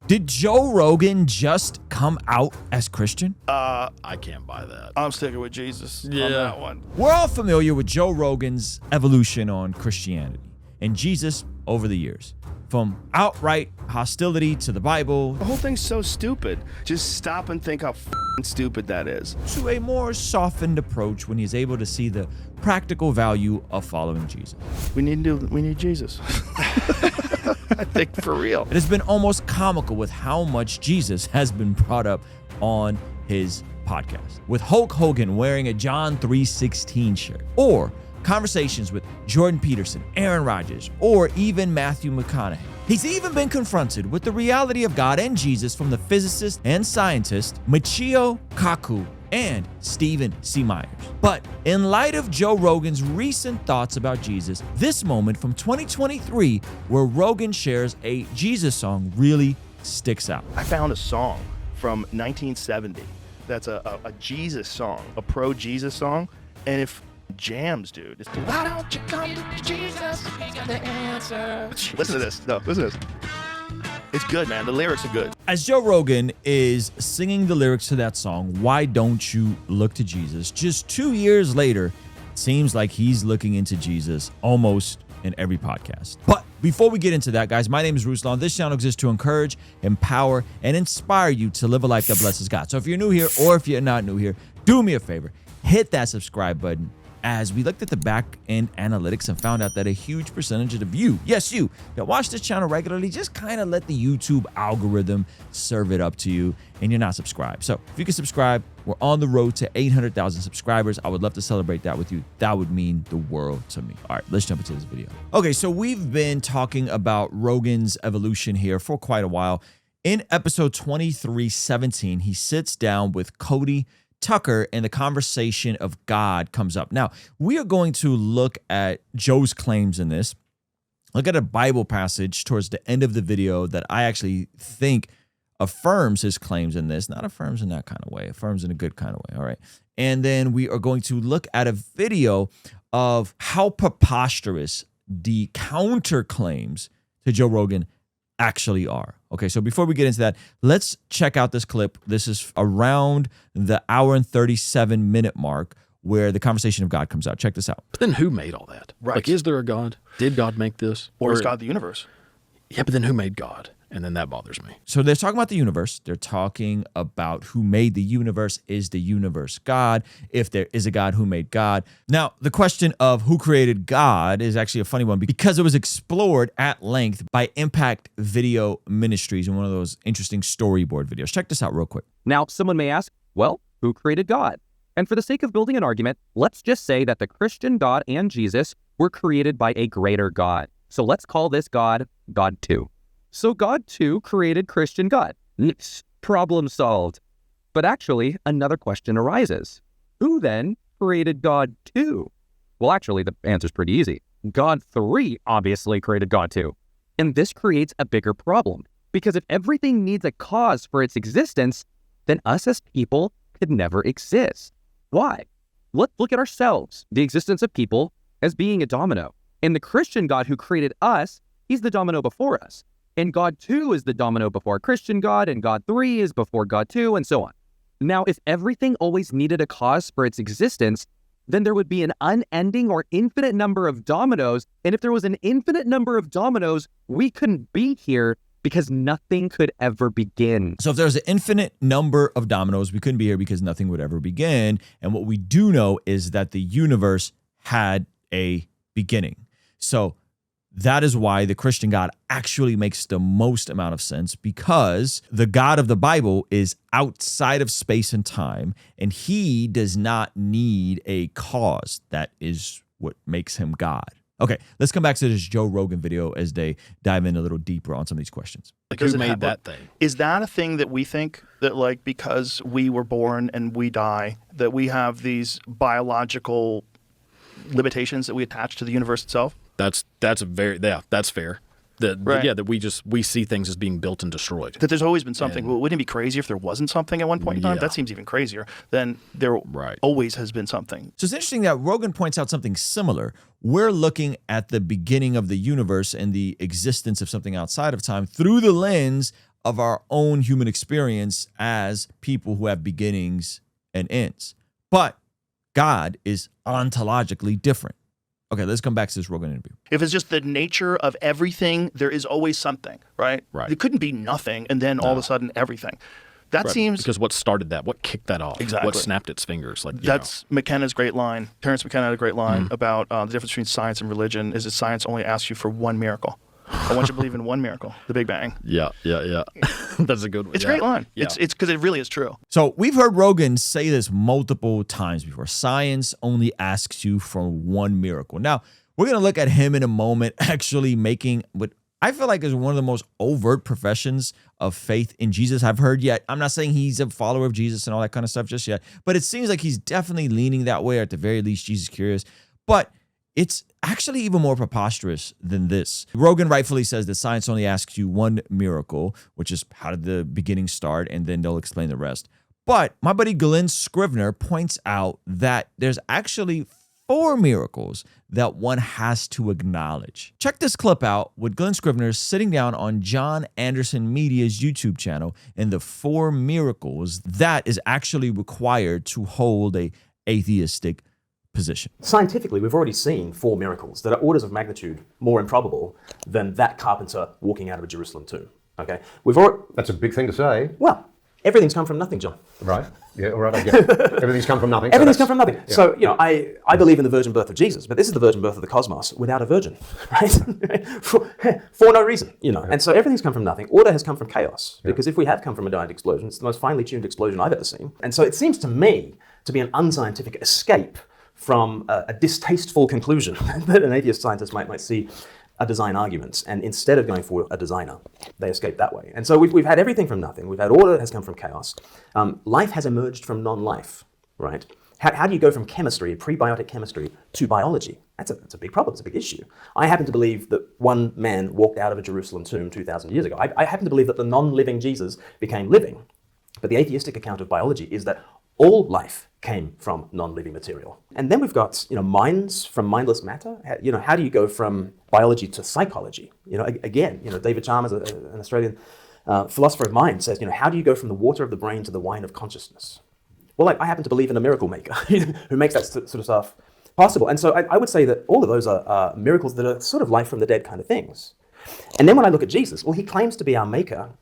Did Joe Rogan just come out as Christian? I can't buy that. I'm sticking with Jesus on that one. We're all familiar with Joe Rogan's evolution on Christianity and Jesus over the years. From outright hostility to the Bible, The whole thing's so stupid. Just stop and think how stupid that is. to a more softened approach when he's able to see the practical value of following Jesus. We need Jesus. I think for real. It has been almost comical with how much Jesus has been brought up on his podcast, with Hulk Hogan wearing a John 3:16 shirt, or conversations with Jordan Peterson, Aaron Rodgers, or even Matthew McConaughey. He's even been confronted with the reality of God and Jesus from the physicist and scientist Michio Kaku and Stephen C. Myers. But in light of Joe Rogan's recent thoughts about Jesus, this moment from 2023 where Rogan shares a Jesus song really sticks out. I found a song from 1970 that's a Jesus song, a pro-Jesus song, and if jams, dude. Why don't you come to Jesus? He's got the answer. Listen to this. No, listen to this. It's good, man. The lyrics are good. As Joe Rogan is singing the lyrics to that song, Why Don't You Look to Jesus? Just 2 years later, it seems like he's looking into Jesus almost in every podcast. But before we get into that, guys, my name is Ruslan. This channel exists to encourage, empower, and inspire you to live a life that blesses God. So if you're new here or if you're not new here, do me a favor, hit that subscribe button. As we looked at the back end analytics and found out that a huge percentage of you, yes, you, that watch this channel regularly, just kind of let the YouTube algorithm serve it up to you and you're not subscribed. So if you can subscribe, we're on the road to 800,000 subscribers. I would love to celebrate that with you. That would mean the world to me. All right, let's jump into this video. Okay, so we've been talking about Rogan's evolution here for quite a while. In episode 2317, he sits down with Cody Tucker and the conversation of God comes up. Now, we are going to look at Joe's claims in this. Look at a Bible passage towards the end of the video that I actually think affirms his claims in this. Not affirms in that kind of way, affirms in a good kind of way, all right? And then we are going to look at a video of how preposterous the counterclaims to Joe Rogan actually are. Okay, so before we get into that, let's check out this clip. This is around the hour and 37-minute mark where the conversation of God comes out. Check this out. But then who made all that? Right. Like, is there a God? Did God make this? Or is God the universe? Yeah, but then who made God? And then that bothers me. So they're talking about the universe. They're talking about who made the universe. Is the universe God? If there is a God, who made God? Now, the question of who created God is actually a funny one because it was explored at length by Impact Video Ministries in one of those interesting storyboard videos. Check this out real quick. Now, someone may ask, well, who created God? And for the sake of building an argument, let's just say that the Christian God and Jesus were created by a greater God. So let's call this God, God 2. So God 2 created Christian God. Problem solved. But actually, another question arises. Who then created God 2? Well, actually, the answer's pretty easy. God 3 obviously created God 2. And this creates a bigger problem, because if everything needs a cause for its existence, then us as people could never exist. Why? Let's look at ourselves, the existence of people, as being a domino. And the Christian God who created us, he's the domino before us. And God 2 is the domino before Christian God, and God 3 is before God 2, and so on. Now, if everything always needed a cause for its existence, then there would be an unending or infinite number of dominoes, and if there was an infinite number of dominoes, we couldn't be here because nothing could ever begin. So if there's an infinite number of dominoes, we couldn't be here because nothing would ever begin. And what we do know is that the universe had a beginning. So that is why the Christian God actually makes the most amount of sense, because the God of the Bible is outside of space and time, and he does not need a cause. That is what makes him God. Okay, let's come back to this Joe Rogan video as they dive in a little deeper on some of these questions. Like, who made that thing? Is that a thing that we think that, like, because we were born and we die, that we have these biological limitations that we attach to the universe itself? That's fair. Right. Yeah, that we see things as being built and destroyed. That there's always been something. Well, wouldn't it be crazy if there wasn't something at one point in time? Yeah. That seems even crazier. Then there always has been something. So it's interesting that Rogan points out something similar. We're looking at the beginning of the universe and the existence of something outside of time through the lens of our own human experience as people who have beginnings and ends. But God is ontologically different. Okay, let's come back to this Rogan interview. If it's just the nature of everything, there is always something, right? Right. It couldn't be nothing and then all of a sudden everything. That Right. seems... Because what started that? What kicked that off? Exactly. What snapped its fingers? Like That's McKenna's great line. Terrence McKenna had a great line about the difference between science and religion is that science only asks you for one miracle. I want you to believe in one miracle, the Big Bang. Yeah. That's a good one. It's a great line. Yeah. It's because it really is true. So we've heard Rogan say this multiple times before. Science only asks you for one miracle. Now, we're going to look at him in a moment actually making what I feel like is one of the most overt professions of faith in Jesus I've heard yet. I'm not saying he's a follower of Jesus and all that kind of stuff just yet, but it seems like he's definitely leaning that way, or at the very least, Jesus curious. But it's actually even more preposterous than this. Rogan rightfully says that science only asks you one miracle, which is how did the beginning start, and then they'll explain the rest. But my buddy Glenn Scrivener points out that there's actually 4 miracles that one has to acknowledge. Check this clip out with Glenn Scrivener sitting down on John Anderson Media's YouTube channel and the 4 miracles that is actually required to hold a atheistic position. Scientifically, we've already seen 4 miracles that are orders of magnitude more improbable than that carpenter walking out of a Jerusalem tomb. Okay, That's a big thing to say. Well, everything's come from nothing, John. Right. Yeah, all right, I get it. Everything's come from nothing. Everything's come from nothing. Yeah. So, I believe in the virgin birth of Jesus, but this is the virgin birth of the cosmos without a virgin, right? for no reason, And so everything's come from nothing. Order has come from chaos, because if we have come from a giant explosion, it's the most finely tuned explosion I've ever seen. And so it seems to me to be an unscientific escape from a distasteful conclusion that an atheist scientist might see a design argument, and instead of going for a designer, they escape that way. And so we've had everything from nothing. We've had order has come from chaos. Life has emerged from non-life, right? How do you go from chemistry, prebiotic chemistry, to biology? That's a big problem. It's a big issue. I happen to believe that one man walked out of a Jerusalem tomb 2,000 years ago. I happen to believe that the non-living Jesus became living. But the atheistic account of biology is that all life came from non-living material. And then we've got, minds from mindless matter. How do you go from biology to psychology? Again, David Chalmers, an Australian philosopher of mind, says, how do you go from the water of the brain to the wine of consciousness? Well, I happen to believe in a miracle maker who makes that sort of stuff possible. And so I would say that all of those are miracles that are sort of life from the dead kind of things. And then when I look at Jesus, well, he claims to be our maker.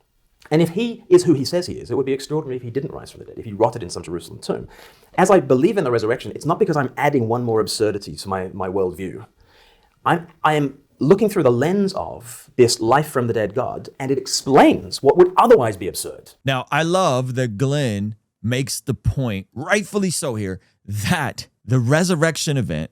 And if he is who he says he is, it would be extraordinary if he didn't rise from the dead, if he rotted in some Jerusalem tomb. As I believe in the resurrection, it's not because I'm adding one more absurdity to my worldview. I am looking through the lens of this life from the dead God, and it explains what would otherwise be absurd. Now, I love that Glenn makes the point, rightfully so here, that the resurrection event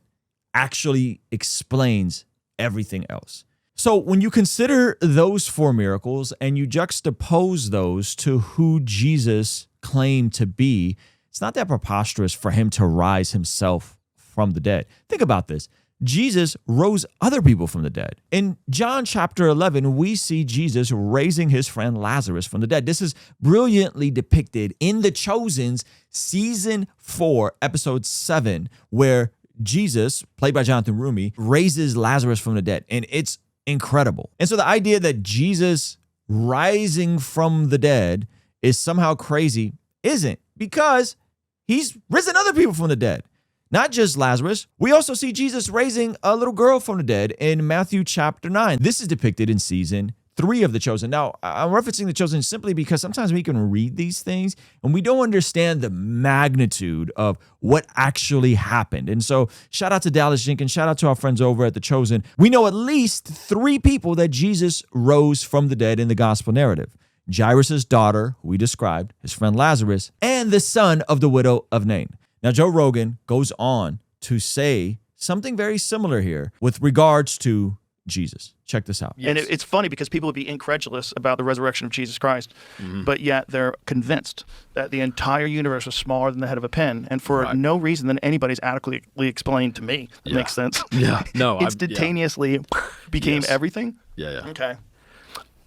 actually explains everything else. So when you consider those 4 miracles and you juxtapose those to who Jesus claimed to be, it's not that preposterous for him to rise himself from the dead. Think about this. Jesus rose other people from the dead. In John chapter 11, we see Jesus raising his friend Lazarus from the dead. This is brilliantly depicted in The Chosen's season 4, episode 7, where Jesus, played by Jonathan Rumi, raises Lazarus from the dead. And it's incredible. And so the idea that Jesus rising from the dead is somehow crazy isn't, because he's risen other people from the dead. Not just Lazarus. We also see Jesus raising a little girl from the dead in Matthew chapter 9. This is depicted in season 3 of The Chosen. Now, I'm referencing The Chosen simply because sometimes we can read these things and we don't understand the magnitude of what actually happened. And so shout out to Dallas Jenkins, shout out to our friends over at The Chosen. We know at least 3 people that Jesus rose from the dead in the gospel narrative. Jairus' daughter, who we described, his friend Lazarus, and the son of the widow of Nain. Now, Joe Rogan goes on to say something very similar here with regards to Jesus. Check this out. Yes. And it's funny because people would be incredulous about the resurrection of Jesus Christ, but yet they're convinced that the entire universe was smaller than the head of a pin, and for no reason that anybody's adequately explained to me. That makes sense. Yeah. No. Instantaneously became everything. Yeah. Okay.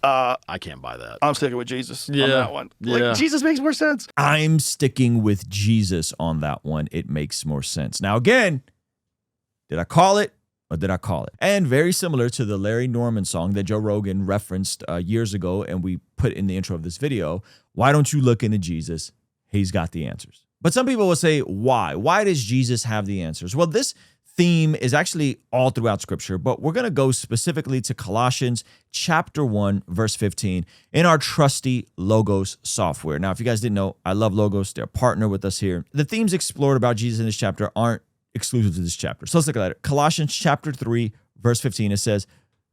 I can't buy that. I'm sticking with Jesus on that one. Like, Jesus makes more sense. I'm sticking with Jesus on that one. It makes more sense. Now, again, did I call it? Or did I call it? And very similar to the Larry Norman song that Joe Rogan referenced years ago and we put in the intro of this video, why don't you look into Jesus? He's got the answers. But some people will say, why? Why does Jesus have the answers? Well, this theme is actually all throughout Scripture, but we're going to go specifically to Colossians chapter 1, verse 15 in our trusty Logos software. Now, if you guys didn't know, I love Logos. They're a partner with us here. The themes explored about Jesus in this chapter aren't exclusive to this chapter. So let's look at it. Colossians chapter 3, verse 15, it says,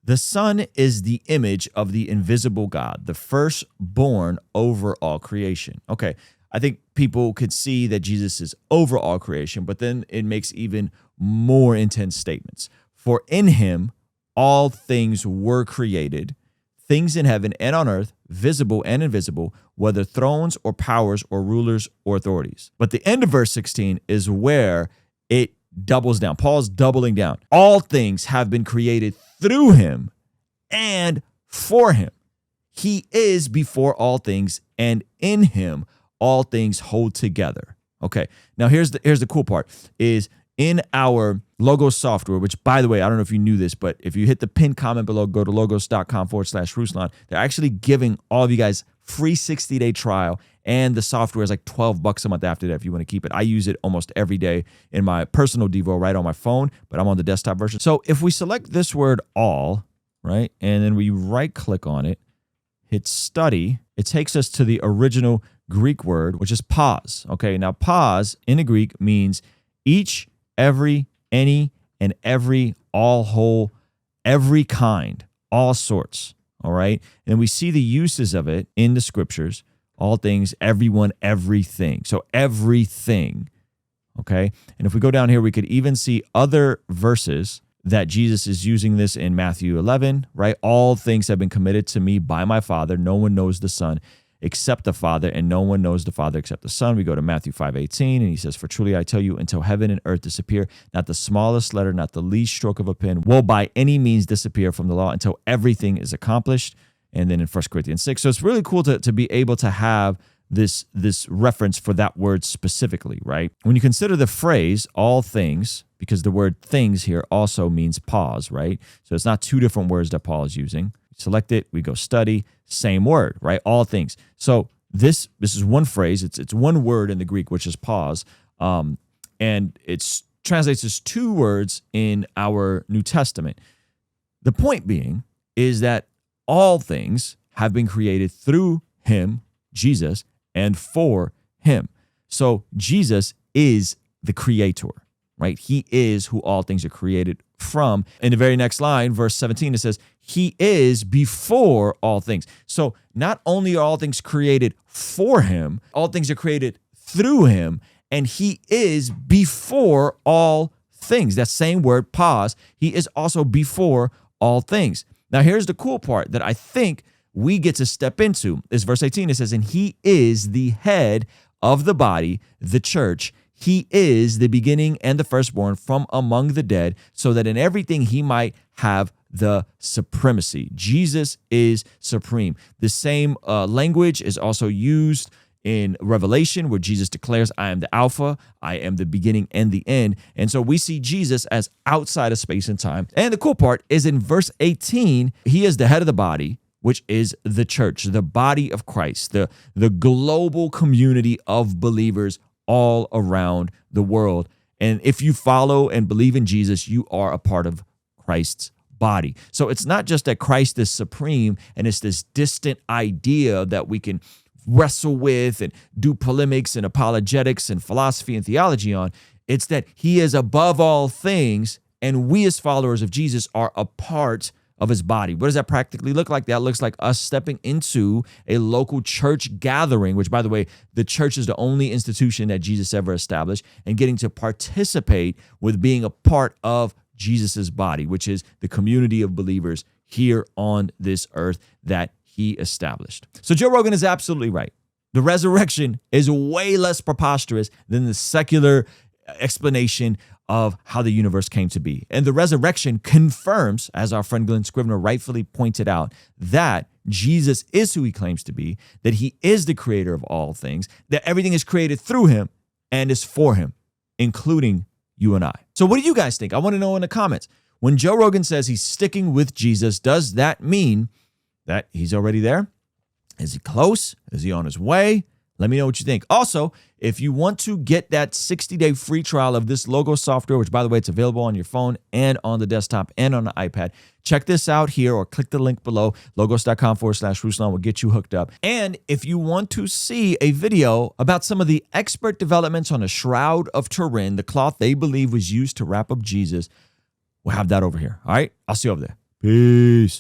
"The Son is the image of the invisible God, the firstborn over all creation." Okay, I think people could see that Jesus is over all creation, but then it makes even more intense statements. "For in him all things were created, things in heaven and on earth, visible and invisible, whether thrones or powers or rulers or authorities." But the end of verse 16 is where it doubles down. Paul's doubling down. "All things have been created through him and for him. He is before all things, and in him all things hold together." Okay, now here's the cool part is in our Logos software, which, by the way, I don't know if you knew this, but if you hit the pinned comment below, go to logos.com/Ruslan, they're actually giving all of you guys free 60-day trial, and the software is like $12 a month after that if you want to keep it. I use it almost every day in my personal Devo right on my phone, but I'm on the desktop version. So if we select this word all, right, and then we right-click on it, hit study, it takes us to the original Greek word, which is pause. Okay, now pause in the Greek means each, every, any, and every, all, whole, every kind, all sorts. All right. And we see the uses of it in the scriptures, all things, everyone, everything. So everything. Okay. And if we go down here, we could even see other verses that Jesus is using this in Matthew 11, right? "All things have been committed to me by my Father. No one knows the Son except the Father, and no one knows the Father except the Son." We go to Matthew 5:18, and he says, "For truly I tell you, until heaven and earth disappear, not the smallest letter, not the least stroke of a pen will by any means disappear from the law until everything is accomplished." And then in 1 Corinthians 6. So it's really cool to be able to have this reference for that word specifically, right? When you consider the phrase, all things, because the word things here also means pause, right? So it's not two different words that Paul is using. Select it, we go study, same word, right? All things. So this is one phrase. It's one word in the Greek, which is pause, and it translates as two words in our New Testament. The point being is that all things have been created through him, Jesus, and for him. So Jesus is the creator, right? He is who all things are created from. In the very next line, verse 17, it says, "He is before all things." So not only are all things created for him, all things are created through him, and he is before all things. That same word, pause, he is also before all things. Now, here's the cool part that I think we get to step into is verse 18. It says, "And he is the head of the body, the church. He is the beginning and the firstborn from among the dead, so that in everything he might have the supremacy." Jesus is supreme. The same language is also used in Revelation, where Jesus declares, "I am the Alpha, I am the beginning and the end." And so we see Jesus as outside of space and time. And the cool part is in verse 18, he is the head of the body, which is the church, the body of Christ, the global community of believers all around the world. And if you follow and believe in Jesus, you are a part of Christ's body. So it's not just that Christ is supreme and it's this distant idea that we can wrestle with and do polemics and apologetics and philosophy and theology on. It's that he is above all things, and we as followers of Jesus are a part of his body. What does that practically look like? That looks like us stepping into a local church gathering, which, by the way, the church is the only institution that Jesus ever established, and getting to participate with being a part of Jesus's body, which is the community of believers here on this earth that he established. So Joe Rogan is absolutely right. The resurrection is way less preposterous than the secular explanation of how the universe came to be. And the resurrection confirms, as our friend Glenn Scrivener rightfully pointed out, that Jesus is who he claims to be, that he is the creator of all things, that everything is created through him and is for him, including you and I. So what do you guys think? I want to know in the comments. When Joe Rogan says he's sticking with Jesus, does that mean that he's already there? Is he close? Is he on his way? Let me know what you think. Also, if you want to get that 60-day free trial of this logo software, which, by the way, it's available on your phone and on the desktop and on the iPad, check this out here or click the link below. Logos.com/Ruslan will get you hooked up. And if you want to see a video about some of the expert developments on the Shroud of Turin, the cloth they believe was used to wrap up Jesus, we'll have that over here. All right? I'll see you over there. Peace.